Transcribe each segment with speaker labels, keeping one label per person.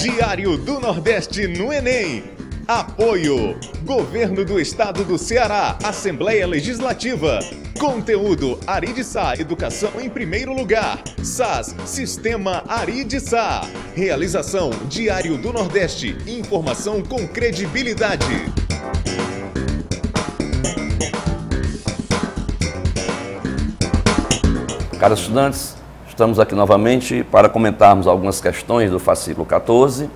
Speaker 1: Diário do Nordeste no Enem. Apoio: Governo do Estado do Ceará, Assembleia Legislativa. Conteúdo: Aridsa, Educação em primeiro lugar. SAS, Sistema Aridsa. Realização: Diário do Nordeste, informação com credibilidade.
Speaker 2: Caros estudantes, estamos aqui novamente para comentarmos algumas questões do fascículo 14,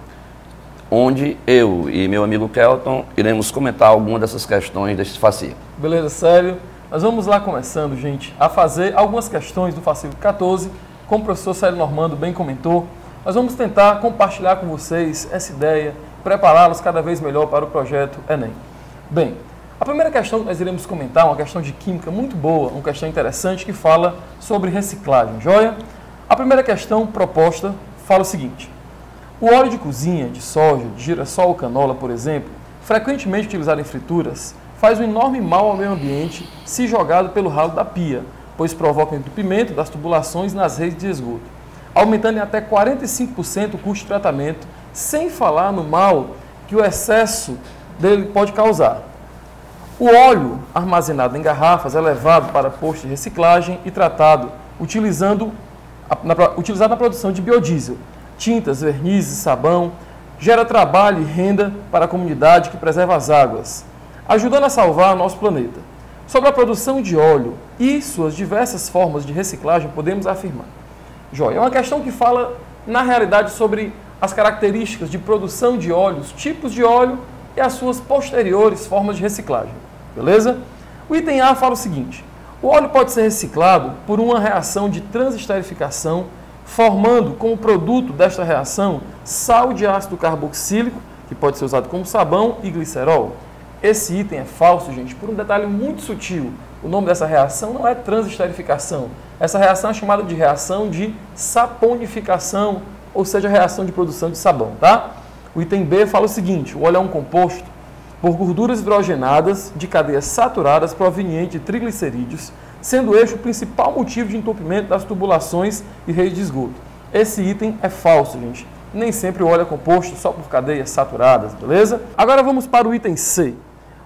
Speaker 2: onde eu e meu amigo Kelton iremos comentar algumas dessas questões deste fascículo.
Speaker 3: Beleza, Célio? Nós vamos lá começando, gente, a fazer algumas questões do fascículo 14, como o professor Célio Normando bem comentou. Nós vamos tentar compartilhar com vocês essa ideia, prepará-los cada vez melhor para o projeto Enem. Bem, a primeira questão que nós iremos comentar é uma questão de química muito boa, uma questão interessante que fala sobre reciclagem, joia? A primeira questão proposta fala o seguinte: o óleo de cozinha, de soja, de girassol ou canola, por exemplo, frequentemente utilizado em frituras, faz um enorme mal ao meio ambiente se jogado pelo ralo da pia, pois provoca o entupimento das tubulações nas redes de esgoto, aumentando em até 45% o custo de tratamento, sem falar no mal que o excesso dele pode causar. O óleo armazenado em garrafas é levado para postos de reciclagem e tratado utilizado na produção de biodiesel, tintas, vernizes, sabão, gera trabalho e renda para a comunidade que preserva as águas, ajudando a salvar nosso planeta. Sobre a produção de óleo e suas diversas formas de reciclagem, podemos afirmar: joia, é uma questão que fala, na realidade, sobre as características de produção de óleo, os tipos de óleo e as suas posteriores formas de reciclagem. Beleza? O item A fala o seguinte: o óleo pode ser reciclado por uma reação de transesterificação, formando como produto desta reação sal de ácido carboxílico, que pode ser usado como sabão, e glicerol. Esse item é falso, gente, por um detalhe muito sutil. O nome dessa reação não é transesterificação. Essa reação é chamada de reação de saponificação, ou seja, reação de produção de sabão, tá? O item B fala o seguinte: o óleo é um composto por gorduras hidrogenadas de cadeias saturadas provenientes de triglicerídeos, sendo este o principal motivo de entupimento das tubulações e redes de esgoto. Esse item é falso, gente. Nem sempre o óleo é composto só por cadeias saturadas, beleza? Agora vamos para o item C.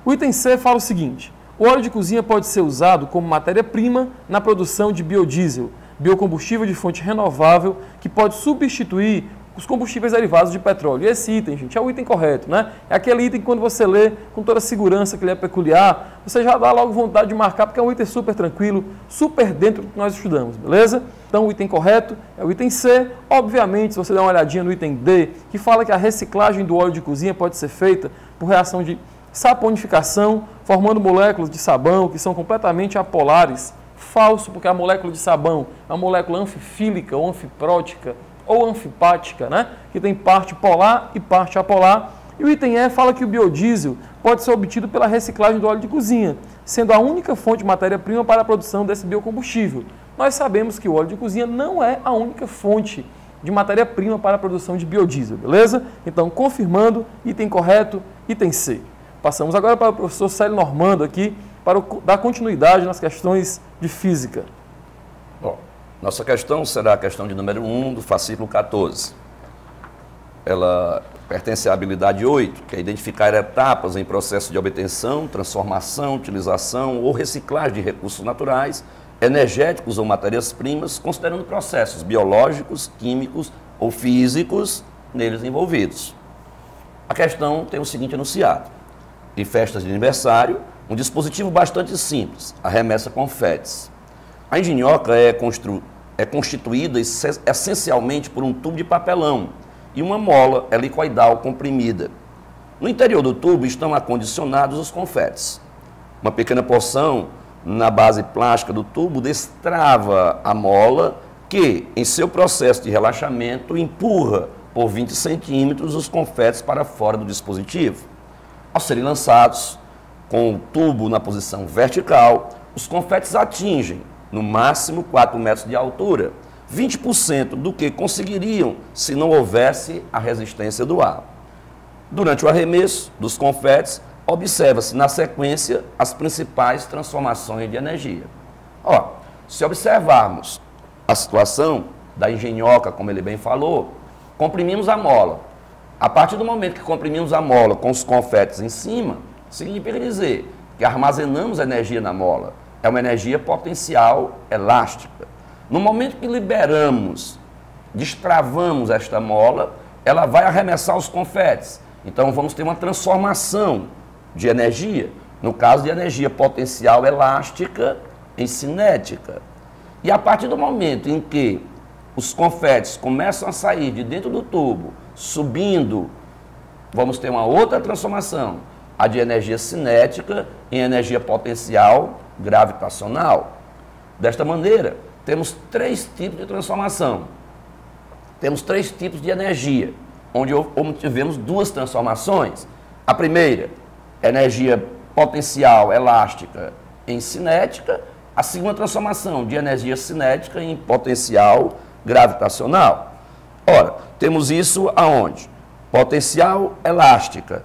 Speaker 3: O item C fala o seguinte: o óleo de cozinha pode ser usado como matéria-prima na produção de biodiesel, biocombustível de fonte renovável, que pode substituir os combustíveis derivados de petróleo. E esse item, gente, é o item correto, né? É aquele item que quando você lê com toda a segurança que ele é peculiar, você já dá logo vontade de marcar, porque é um item super tranquilo, super dentro do que nós estudamos, beleza? Então o item correto é o item C. Obviamente, se você der uma olhadinha no item D, que fala que a reciclagem do óleo de cozinha pode ser feita por reação de saponificação, formando moléculas de sabão que são completamente apolares. Falso, porque a molécula de sabão é uma molécula anfifílica ou anfiprótica, ou anfipática, né? Que tem parte polar e parte apolar. E o item E fala que o biodiesel pode ser obtido pela reciclagem do óleo de cozinha, sendo a única fonte de matéria-prima para a produção desse biocombustível. Nós sabemos que o óleo de cozinha não é a única fonte de matéria-prima para a produção de biodiesel, beleza? Então, confirmando, item correto, item C. Passamos agora para o professor Célio Normando aqui, para dar continuidade nas questões de física.
Speaker 2: Bom, nossa questão será a questão de número 1 do fascículo 14. Ela pertence à habilidade 8, que é identificar etapas em processo de obtenção, transformação, utilização ou reciclagem de recursos naturais, energéticos ou matérias-primas, considerando processos biológicos, químicos ou físicos neles envolvidos. A questão tem o seguinte enunciado: em festas de aniversário, um dispositivo bastante simples, a remessa confetes. A engenhoca é constituída essencialmente por um tubo de papelão e uma mola helicoidal comprimida. No interior do tubo estão acondicionados os confetes. Uma pequena porção na base plástica do tubo destrava a mola que, em seu processo de relaxamento, empurra por 20 centímetros os confetes para fora do dispositivo. Ao serem lançados, com o tubo na posição vertical, os confetes atingem, no máximo 4 metros de altura, 20% do que conseguiriam se não houvesse a resistência do ar. Durante o arremesso dos confetes, observa-se na sequência as principais transformações de energia. Se observarmos a situação da engenhoca, como ele bem falou, comprimimos a mola. A partir do momento que comprimimos a mola com os confetes em cima, significa dizer que armazenamos energia na mola. É uma energia potencial elástica. No momento que liberamos, destravamos esta mola, ela vai arremessar os confetes. Então vamos ter uma transformação de energia, no caso de energia potencial elástica em cinética. E a partir do momento em que os confetes começam a sair de dentro do tubo, subindo, vamos ter uma outra transformação, a de energia cinética em energia potencial gravitacional. Desta maneira, temos 3 tipos de transformação. Temos 3 tipos de energia, onde tivemos 2 transformações. A primeira, energia potencial elástica em cinética. A segunda transformação, de energia cinética em potencial gravitacional. Ora, temos isso aonde? Potencial elástica,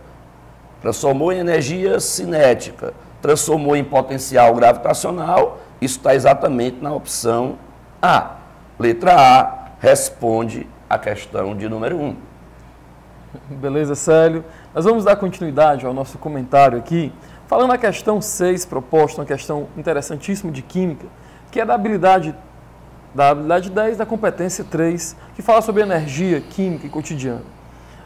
Speaker 2: transformou em energia cinética, transformou em potencial gravitacional. Isso está exatamente na opção A. Letra A responde a questão de número 1.
Speaker 3: Beleza, Célio. Nós vamos dar continuidade ao nosso comentário aqui, falando a questão 6 proposta, uma questão interessantíssima de química, que é da habilidade 10 da competência 3, que fala sobre energia química e cotidiana.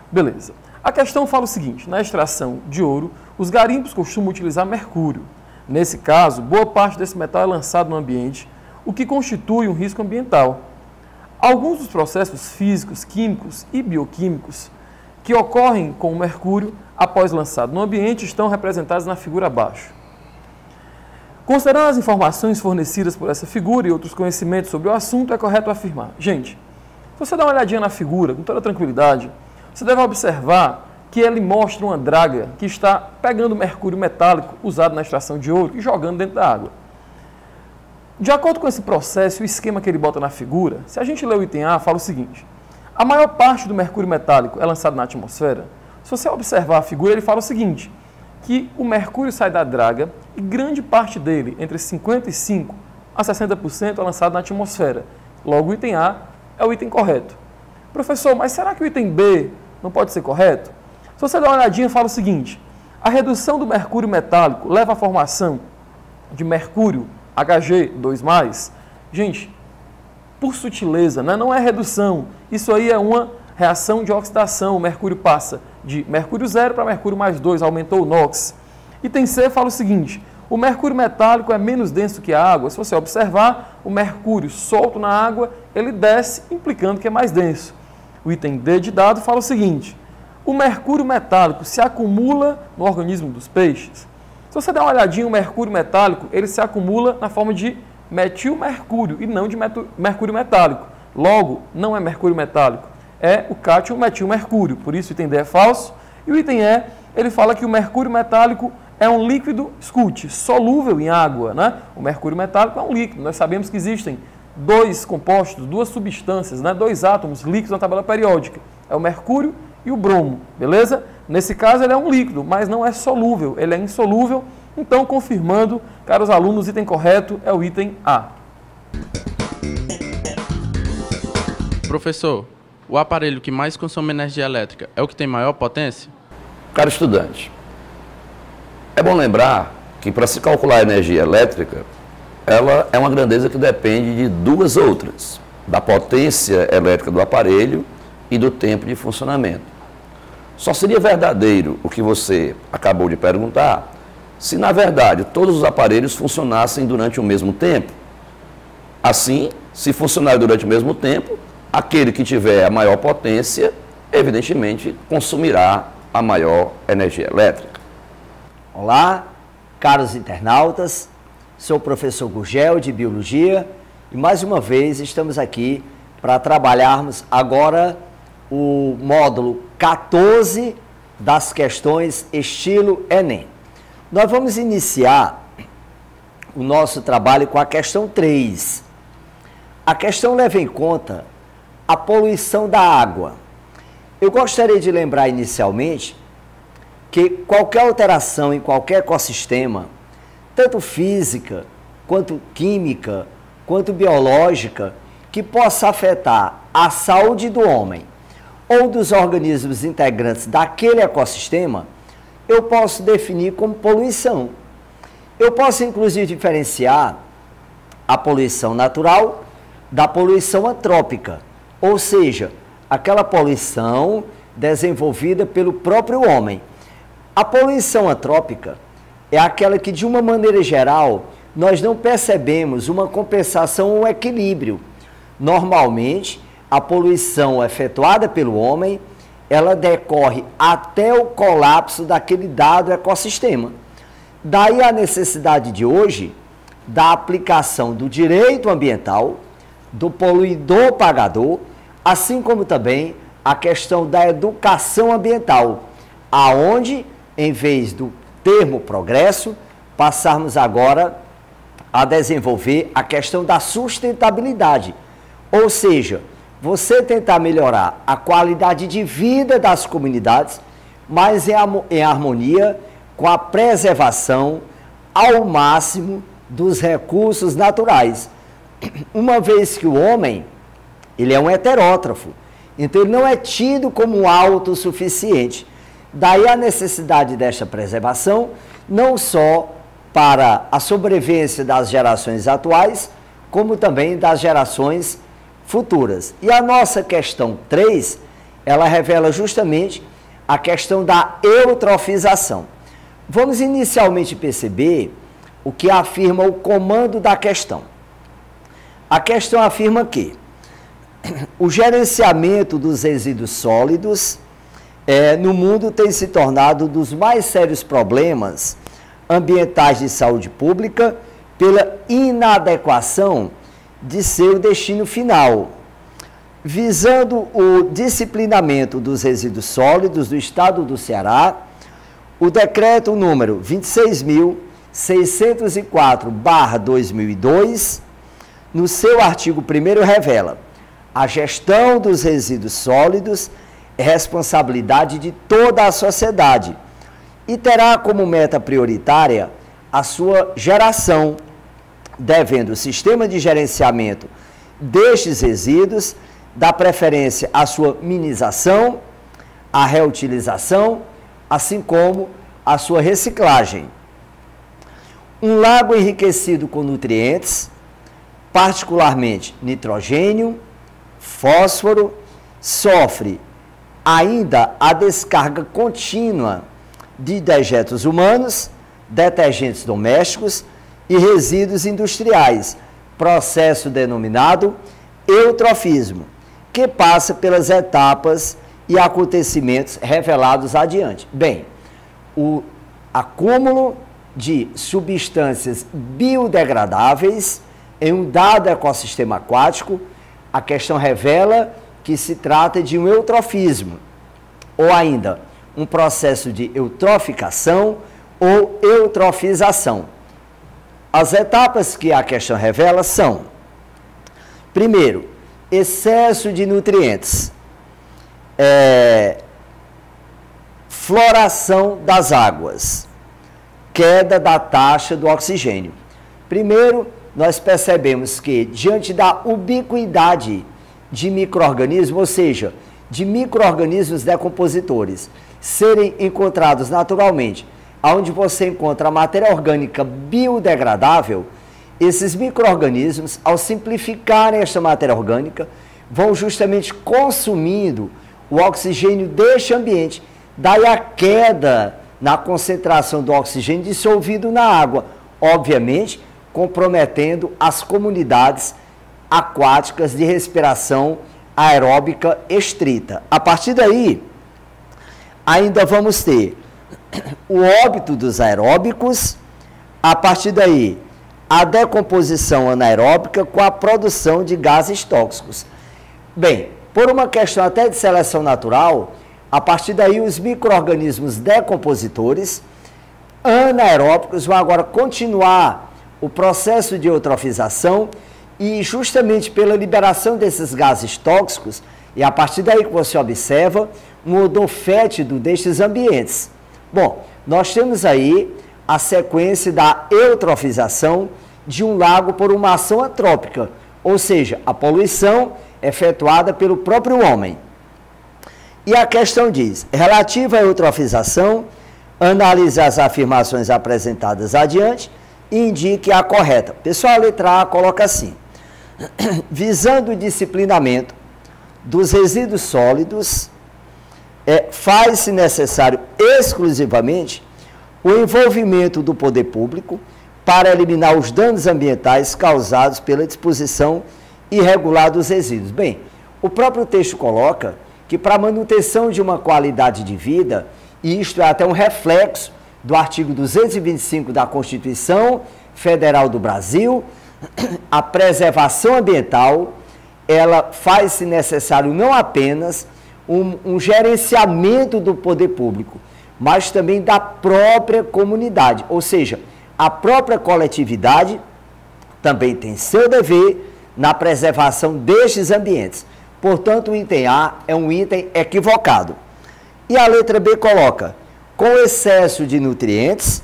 Speaker 3: Beleza. A questão fala o seguinte: na extração de ouro, os garimpos costumam utilizar mercúrio. Nesse caso, boa parte desse metal é lançado no ambiente, o que constitui um risco ambiental. Alguns dos processos físicos, químicos e bioquímicos que ocorrem com o mercúrio após lançado no ambiente estão representados na figura abaixo. Considerando as informações fornecidas por essa figura e outros conhecimentos sobre o assunto, é correto afirmar. Gente, se você dá uma olhadinha na figura, com toda tranquilidade, você deve observar que ele mostra uma draga que está pegando mercúrio metálico usado na extração de ouro e jogando dentro da água. De acordo com esse processo e o esquema que ele bota na figura, se a gente ler o item A, fala o seguinte: a maior parte do mercúrio metálico é lançado na atmosfera. Se você observar a figura, ele fala o seguinte, que o mercúrio sai da draga e grande parte dele, entre 55% a 60%, é lançado na atmosfera. Logo, o item A é o item correto. Professor, mas será que o item B não pode ser correto? Se você dá uma olhadinha, fala o seguinte: a redução do mercúrio metálico leva à formação de mercúrio Hg2+. Gente, por sutileza, né? Não é redução. Isso aí é uma reação de oxidação. O mercúrio passa de mercúrio 0 para mercúrio +2, aumentou o NOx. Item C fala o seguinte: o mercúrio metálico é menos denso que a água. Se você observar, o mercúrio solto na água, ele desce, implicando que é mais denso. O item D de dado fala o seguinte: o mercúrio metálico se acumula no organismo dos peixes. Se você der uma olhadinha, o mercúrio metálico, ele se acumula na forma de metilmercúrio e não de mercúrio metálico. Logo, não é mercúrio metálico, é o cátion metilmercúrio. Por isso o item D é falso. E o item E, ele fala que o mercúrio metálico é um líquido, escute, solúvel em água, né? O mercúrio metálico é um líquido. Nós sabemos que existem 2 compostos, 2 substâncias, né? 2 átomos líquidos na tabela periódica. É o mercúrio e o bromo, beleza? Nesse caso ele é um líquido, mas não é solúvel, ele é insolúvel. Então, confirmando, caros alunos, o item correto é o item A.
Speaker 4: Professor, o aparelho que mais consome energia elétrica é o que tem maior potência?
Speaker 2: Caro estudante, é bom lembrar que para se calcular a energia elétrica, ela é uma grandeza que depende de 2 outras: da potência elétrica do aparelho e do tempo de funcionamento. Só seria verdadeiro o que você acabou de perguntar se, na verdade, todos os aparelhos funcionassem durante o mesmo tempo. Assim, se funcionarem durante o mesmo tempo, aquele que tiver a maior potência, evidentemente, consumirá a maior energia elétrica.
Speaker 5: Olá, caros internautas, sou o professor Gurgel, de Biologia, e mais uma vez estamos aqui para trabalharmos agora o módulo 14 das questões estilo Enem. Nós vamos iniciar o nosso trabalho com a questão 3. A questão leva em conta a poluição da água. Eu gostaria de lembrar inicialmente que qualquer alteração em qualquer ecossistema, tanto física, quanto química, quanto biológica, que possa afetar a saúde do homem ou dos organismos integrantes daquele ecossistema, eu posso definir como poluição. Eu posso, inclusive, diferenciar a poluição natural da poluição antrópica, ou seja, aquela poluição desenvolvida pelo próprio homem. A poluição antrópica é aquela que, de uma maneira geral, nós não percebemos uma compensação ou um equilíbrio. Normalmente, a poluição efetuada pelo homem, ela decorre até o colapso daquele dado ecossistema. Daí a necessidade de hoje da aplicação do direito ambiental, do poluidor pagador, assim como também a questão da educação ambiental, aonde, em vez do termo progresso, passarmos agora a desenvolver a questão da sustentabilidade, ou seja, você tentar melhorar a qualidade de vida das comunidades, mas em harmonia com a preservação ao máximo dos recursos naturais. Uma vez que o homem, ele é um heterótrofo, então ele não é tido como autossuficiente. Daí a necessidade desta preservação, não só para a sobrevivência das gerações atuais, como também das gerações futuras. E a nossa questão 3, ela revela justamente a questão da eutrofização. Vamos inicialmente perceber o que afirma o comando da questão. A questão afirma que o gerenciamento dos resíduos sólidos no mundo tem se tornado um dos mais sérios problemas ambientais de saúde pública pela inadequação de seu destino final. Visando o disciplinamento dos resíduos sólidos do Estado do Ceará, o decreto número 26.604/2002, no seu artigo 1º, revela: a gestão dos resíduos sólidos é responsabilidade de toda a sociedade e terá como meta prioritária a sua geração, devendo o sistema de gerenciamento destes resíduos dar preferência à sua minimização, à reutilização, assim como à sua reciclagem. Um lago enriquecido com nutrientes, particularmente nitrogênio, fósforo, sofre ainda a descarga contínua de dejetos humanos, detergentes domésticos e resíduos industriais, processo denominado eutrofismo, que passa pelas etapas e acontecimentos revelados adiante. Bem, o acúmulo de substâncias biodegradáveis em um dado ecossistema aquático, a questão revela que se trata de um eutrofismo, ou ainda um processo de eutroficação ou eutrofização. As etapas que a questão revela são: primeiro, excesso de nutrientes, floração das águas, queda da taxa do oxigênio. Primeiro, nós percebemos que, diante da ubiquidade de micro-organismos, ou seja, de micro-organismos decompositores, serem encontrados naturalmente, onde você encontra a matéria orgânica biodegradável, esses micro-organismos, ao simplificarem esta matéria orgânica, vão justamente consumindo o oxigênio deste ambiente. Daí a queda na concentração do oxigênio dissolvido na água, obviamente comprometendo as comunidades aquáticas de respiração aeróbica estrita. A partir daí, ainda vamos ter o óbito dos aeróbicos, a partir daí, a decomposição anaeróbica com a produção de gases tóxicos. Bem, por uma questão até de seleção natural, a partir daí os micro-organismos decompositores anaeróbicos vão agora continuar o processo de eutrofização e justamente pela liberação desses gases tóxicos, e a partir daí que você observa um odor fétido destes ambientes. Bom, nós temos aí a sequência da eutrofização de um lago por uma ação antrópica, ou seja, a poluição efetuada pelo próprio homem. E a questão diz, relativa à eutrofização, analise as afirmações apresentadas adiante e indique a correta. Pessoal, a letra A coloca assim, visando o disciplinamento dos resíduos sólidos, faz-se necessário exclusivamente o envolvimento do poder público para eliminar os danos ambientais causados pela disposição irregular dos resíduos. Bem, o próprio texto coloca que para a manutenção de uma qualidade de vida, e isto é até um reflexo do artigo 225 da Constituição Federal do Brasil, a preservação ambiental, ela faz-se necessário não apenas um gerenciamento do poder público, mas também da própria comunidade, ou seja, a própria coletividade também tem seu dever na preservação destes ambientes. Portanto, o item A é um item equivocado. E a letra B coloca, com excesso de nutrientes,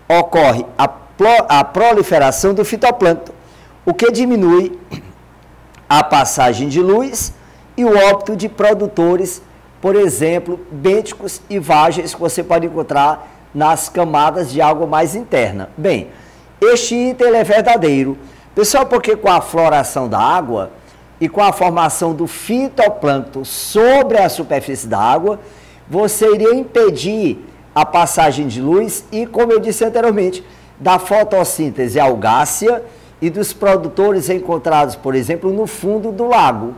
Speaker 5: ocorre a proliferação do fitoplâncton, o que diminui a passagem de luz e o óbito de produtores, por exemplo, bênticos e vágeis, que você pode encontrar nas camadas de água mais interna. Bem, este item é verdadeiro. Pessoal, porque com a floração da água e com a formação do fitoplâncton sobre a superfície da água, você iria impedir a passagem de luz e, como eu disse anteriormente, da fotossíntese algácea e dos produtores encontrados, por exemplo, no fundo do lago.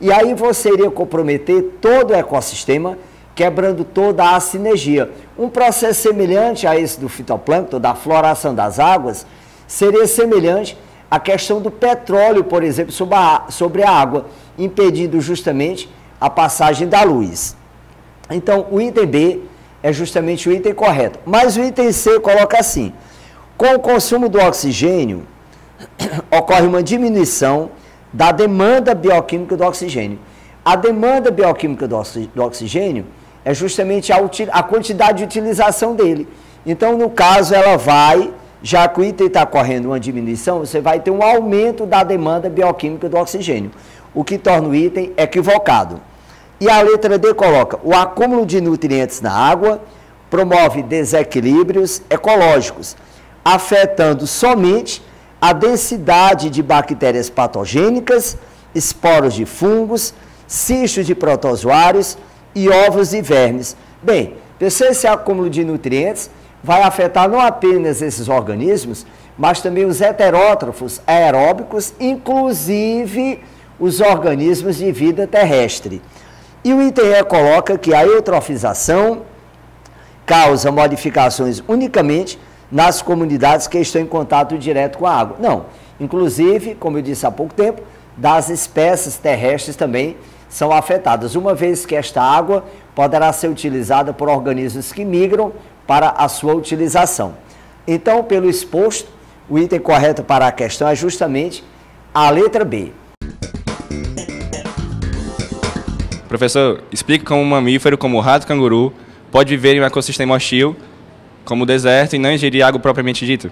Speaker 5: E aí você iria comprometer todo o ecossistema, quebrando toda a sinergia. Um processo semelhante a esse do fitoplâncton, da floração das águas, seria semelhante à questão do petróleo, por exemplo, sobre a água, impedindo justamente a passagem da luz. Então, o item B é justamente o item correto. Mas o item C coloca assim, com o consumo do oxigênio, ocorre uma diminuição da demanda bioquímica do oxigênio. A demanda bioquímica do oxigênio é justamente a quantidade de utilização dele. Então, no caso, ela vai, já que o item está correndo uma diminuição, você vai ter um aumento da demanda bioquímica do oxigênio, o que torna o item equivocado. E a letra D coloca, o acúmulo de nutrientes na água promove desequilíbrios ecológicos, afetando somente a densidade de bactérias patogênicas, esporos de fungos, cistos de protozoários e ovos de vermes. Bem, esse acúmulo de nutrientes vai afetar não apenas esses organismos, mas também os heterótrofos aeróbicos, inclusive os organismos de vida terrestre. E o item E coloca que a eutrofização causa modificações unicamente nas comunidades que estão em contato direto com a água. Não, inclusive, como eu disse há pouco tempo, das espécies terrestres também são afetadas, uma vez que esta água poderá ser utilizada por organismos que migram para a sua utilização. Então, pelo exposto, o item correto para a questão é justamente a letra B.
Speaker 6: Professor, explique como um mamífero como o rato-canguru pode viver em um ecossistema hostil, como o deserto, e não ingerir água propriamente dita.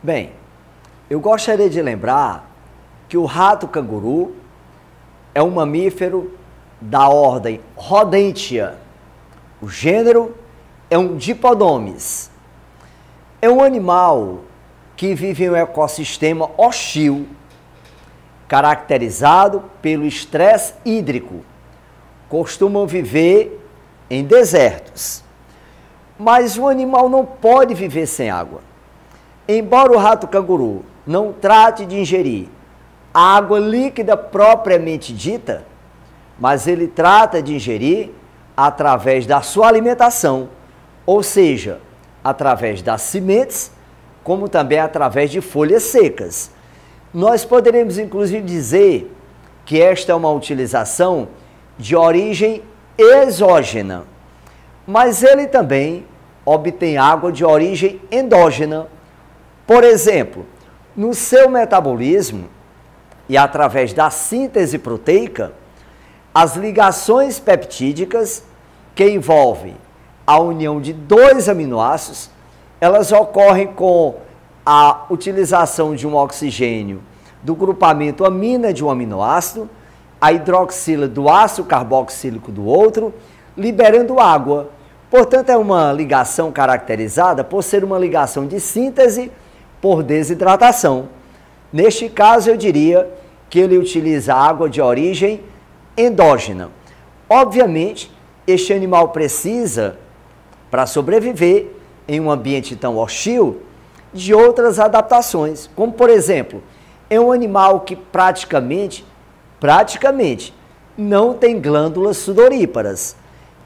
Speaker 5: Bem, eu gostaria de lembrar que o rato-canguru é um mamífero da ordem Rodentia. O gênero é um Dipodomes. É um animal que vive em um ecossistema hostil, caracterizado pelo estresse hídrico. Costumam viver em desertos. Mas o animal não pode viver sem água. Embora o rato-canguru não trate de ingerir a água líquida propriamente dita, mas ele trata de ingerir através da sua alimentação, ou seja, através das sementes, como também através de folhas secas. Nós poderemos inclusive dizer que esta é uma utilização de origem exógena, mas ele também obtém água de origem endógena. Por exemplo, no seu metabolismo e através da síntese proteica, as ligações peptídicas que envolvem a união de 2 aminoácidos, elas ocorrem com a utilização de um oxigênio do grupamento amina de um aminoácido, a hidroxila do ácido carboxílico do outro, liberando água. Portanto, é uma ligação caracterizada por ser uma ligação de síntese por desidratação. Neste caso, eu diria que ele utiliza água de origem endógena. Obviamente, este animal precisa, para sobreviver em um ambiente tão hostil, de outras adaptações, como por exemplo, é um animal que praticamente não tem glândulas sudoríparas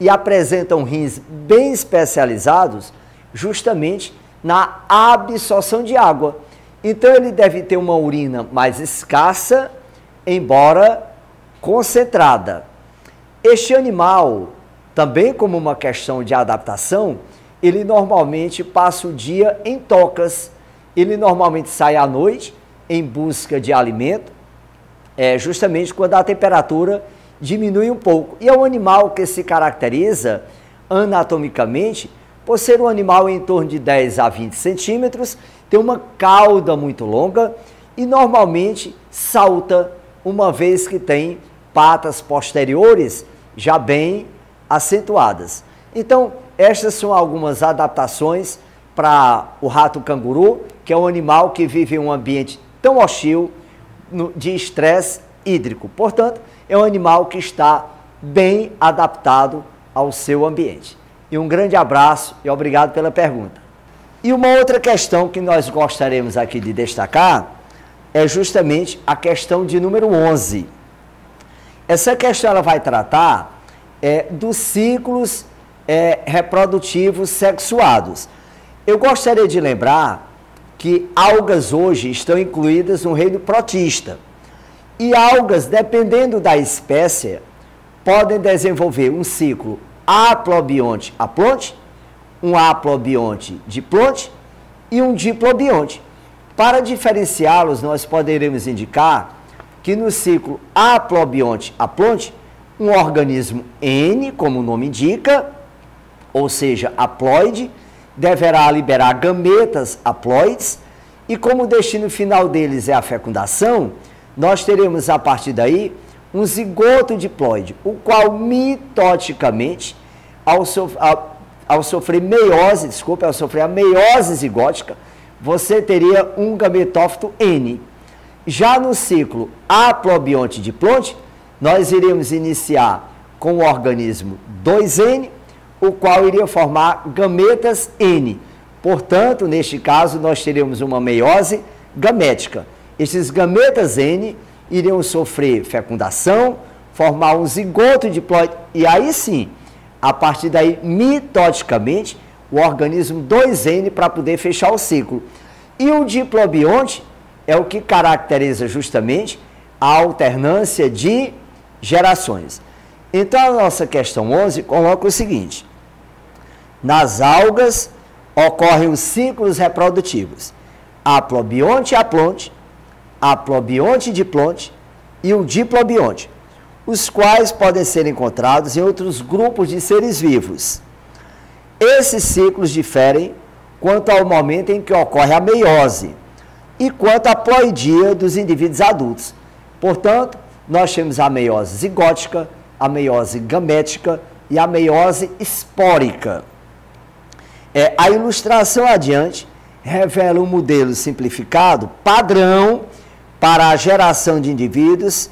Speaker 5: e apresentam rins bem especializados justamente na absorção de água. Então ele deve ter uma urina mais escassa, embora concentrada. Este animal, também como uma questão de adaptação, ele normalmente passa o dia em tocas. Ele normalmente sai à noite em busca de alimento, justamente quando a temperatura diminui um pouco. E é um animal que se caracteriza anatomicamente por ser um animal em torno de 10 a 20 centímetros, tem uma cauda muito longa e normalmente salta, uma vez que tem patas posteriores já bem acentuadas. Então, estas são algumas adaptações para o rato canguru, que é um animal que vive em um ambiente tão hostil de estresse hídrico. Portanto, é um animal que está bem adaptado ao seu ambiente. E um grande abraço e obrigado pela pergunta. E uma outra questão que nós gostaríamos aqui de destacar é justamente a questão de número 11. Essa questão ela vai tratar dos ciclos reprodutivos sexuados. Eu gostaria de lembrar que algas hoje estão incluídas no reino protista. E algas, dependendo da espécie, podem desenvolver um ciclo haplobionte-aplonte, um haplobionte-diplonte e um diplobionte. Para diferenciá-los, nós poderemos indicar que no ciclo haplobionte-aplonte, um organismo N, como o nome indica, ou seja, haploide, deverá liberar gametas haploides, e como o destino final deles é a fecundação, nós teremos a partir daí um zigoto diploide, o qual mitoticamente, ao sofrer a meiose zigótica, você teria um gametófito N. Já no ciclo haplobionte-diplonte, nós iremos iniciar com o organismo 2N, o qual iria formar gametas N. Portanto, neste caso, nós teríamos uma meiose gamética. Esses gametas N iriam sofrer fecundação, formar um zigoto diploide, e aí sim, a partir daí, mitoticamente, o organismo 2N para poder fechar o ciclo. E o diplobionte é o que caracteriza justamente a alternância de gerações. Então, a nossa questão 11 coloca o seguinte: nas algas ocorrem os ciclos reprodutivos haplobionte-aplonte, haplobionte-diplonte e o diplobionte, os quais podem ser encontrados em outros grupos de seres vivos. Esses ciclos diferem quanto ao momento em que ocorre a meiose e quanto à ploidia dos indivíduos adultos. Portanto, nós temos a meiose zigótica, a meiose gamética e a meiose espórica. A ilustração adiante revela um modelo simplificado padrão para a geração de indivíduos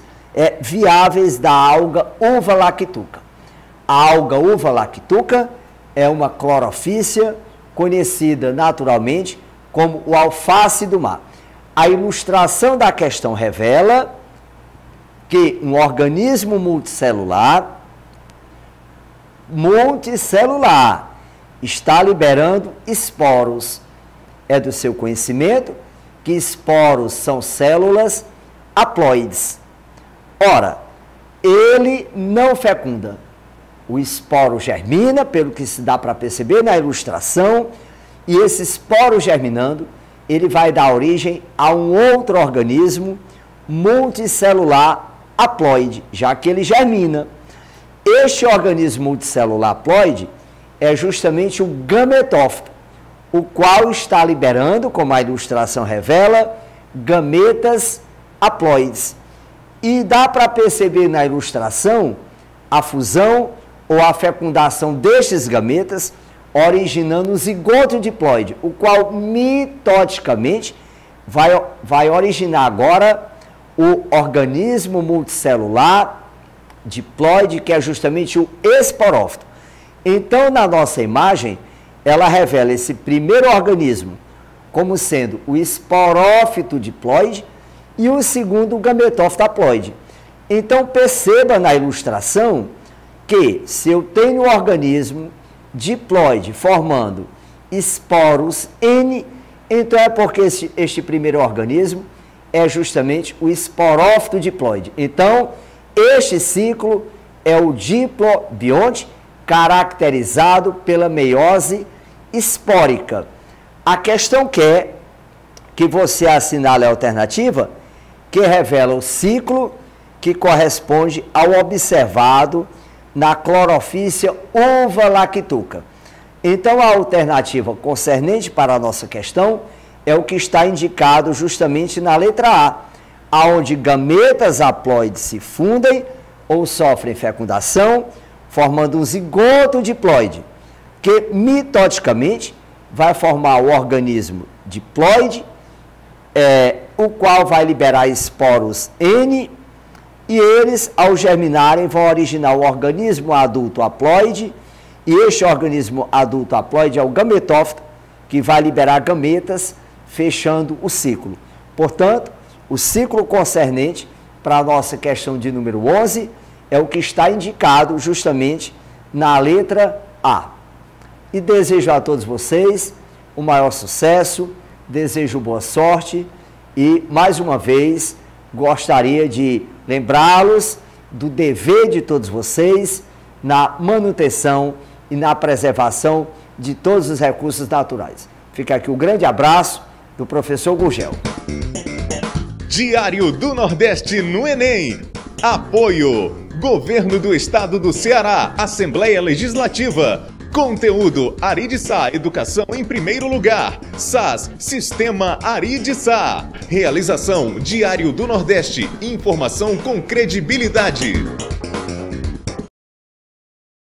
Speaker 5: viáveis da alga uva lactuca. A alga uva lactuca é uma clorofícia conhecida naturalmente como o alface do mar. A ilustração da questão revela que um organismo multicelular está liberando esporos. É do seu conhecimento que esporos são células haploides. Ora, ele não fecunda. O esporo germina, pelo que se dá para perceber na ilustração, e esse esporo germinando, ele vai dar origem a um outro organismo multicelular haploide, já que ele germina. Este organismo multicelular haploide é justamente o gametófito, o qual está liberando, como a ilustração revela, gametas haploides. E dá para perceber na ilustração a fusão ou a fecundação destes gametas, originando o zigoto diploide, o qual mitotecamente vai originar agora o organismo multicelular diploide, que é justamente o esporófito. Então, na nossa imagem, ela revela esse primeiro organismo como sendo o esporófito diploide e o segundo o gametófito haploide. Então, perceba na ilustração que se eu tenho um organismo diploide formando esporos N, então é porque este primeiro organismo é justamente o esporófito diploide. Então, este ciclo é o diplobionte, caracterizado pela meiose espórica. A questão quer que você assinale a alternativa que revela o ciclo que corresponde ao observado na clorofícia uva lactuca. Então, a alternativa concernente para a nossa questão é o que está indicado justamente na letra A, aonde gametas haploides se fundem ou sofrem fecundação, formando um zigoto diploide, que mitoticamente vai formar o organismo diploide, o qual vai liberar esporos N, e eles, ao germinarem, vão originar o organismo adulto haploide, e este organismo adulto haploide é o gametófito, que vai liberar gametas, fechando o ciclo. Portanto, o ciclo concernente para a nossa questão de número 11 é o que está indicado justamente na letra A. E desejo a todos vocês o maior sucesso, desejo boa sorte e, mais uma vez, gostaria de lembrá-los do dever de todos vocês na manutenção e na preservação de todos os recursos naturais. Fica aqui o grande abraço do professor Gurgel.
Speaker 1: Diário do Nordeste no Enem. Apoio: Governo do Estado do Ceará, Assembleia Legislativa. Conteúdo: Aridsa, Educação em Primeiro Lugar. SAS, Sistema Aridsa. Realização: Diário do Nordeste, informação com credibilidade.